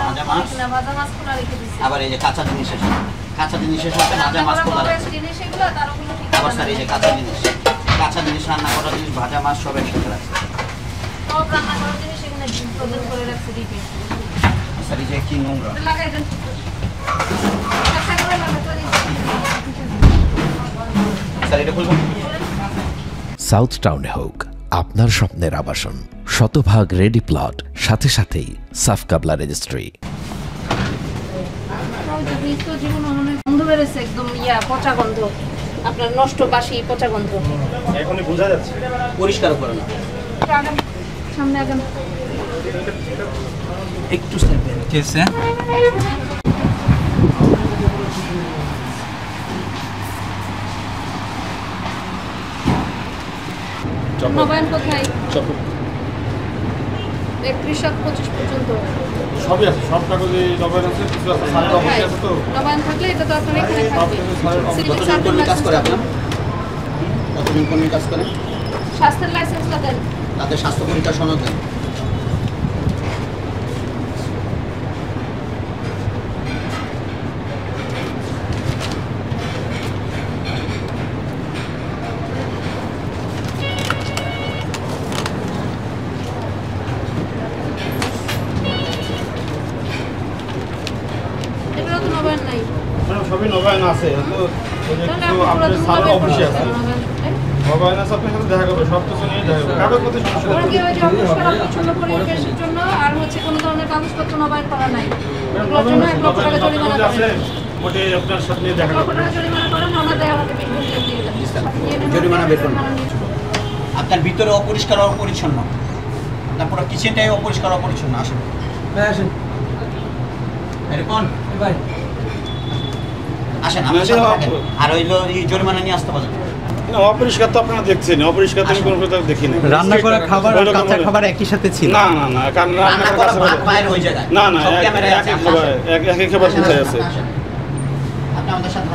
ভাজা মাছ, ভাজা মাছ খোলা রেখে দিছি। আবার এই যে কাঁচা জিনিসের সাথে ভাজা মাছ খোলা রেখে, জিনিস এগুলো তার ওগুলো ঠিক আবার স্যার এই যে কাঁচা জিনিস রান্না করা জিনিস, ভাজা মাছ সব একসাথে রাখছে সব রান্না করা জিনিস এখানে ফ্রোজেন করে রাখছি ডিপে। স্যার এই যে কি নোংরা, লাগাই দেন আচ্ছা করে লাগাই স্যার এটা খুলবেন। সাউথ টাউনে হোক আপনার স্বপ্নের আবাসন, শতভাগ রেডি প্লট, সাথে সাথেই সাফ কাবলা রেজিস্ট্রি। জীবন অনেক গন্ধ বেড়েছে, একদম পচা গন্ধ, আপনার নষ্ট বাসি পচা গন্ধ এখনই বোঝা যাচ্ছে। পরিষ্কার করে না সামনে আগান একটু স্যার কেসে নবায়ন কোথায়? 31/7/25 পর্যন্ত সবই আছে, সব কাগজে নবায়ন আছে, কিছু আছে স্যারের অফিসে আছে। তো নবায়ন থাকলে এটা তো আপনার এখানে থাকবে। কতজন কর্মী কাজ করে আপনার? কতজন কর্মী কাজ করে? স্বাস্থ্যের লাইসেন্সটা দেন। তাদের স্বাস্থ্য পরীক্ষার সনদ দেন। এগুলো তো নবায়ন নাই। সবই নবায়ন আছে, তো ওই যে তাহলে কিছু আপনি আপনার পুরো স্যারের নবায়ন অফিসে আছে, নবায়ন নবায়ন আছে, আপনার সাথে দেখা করবে, সব কিছু নিয়ে দেখা করবে, কাগজপত্র সমস্যা ওরা কি নেই। ওই যে অপরিষ্কার পরিচ্ছন্ন পরিবেশের জন্য আর হচ্ছে কোনো ধরনের কাগজপত্র নবায়ন করা নাই, এগুলোর জন্য 1 লক্ষ টাকা জরিমানা আছে, করেন। ওটাই আপনার সাথে নিয়ে দেখা 1 লক্ষ করবে। টাকা জরিমানা করেন, আমাদের আমাকে বিল দিয়ে দেন। জরিমানা বের করুন। আপনার ভিতরে অপরিষ্কার অপরিচ্ছন্ন, আপনার পুরো কিচেনটাই অপরিষ্কার অপরিচ্ছন্ন। আসেন আসেন আসেন আমার সাথে থাকেন। আর হইলো এই জরিমানা নিয়ে আসতে পারেন। না, অপরিষ্কার তো আপনারা দেখছেন, অপরিষ্কার তো আমি কোনো কোথাও দেখি না। রান্না করা খাবার আর ওইরকম কাঁচা হলে- খাবার একই সাথে ছিল। না না না, কারণ রান্না করা কাঁচা খাবার- বাইরে ওই জায়গায় না না, সব ক্যামেরায় আছে, একই খাবার কোথায় আছে? আসেন। আপনি আমাদের সাথে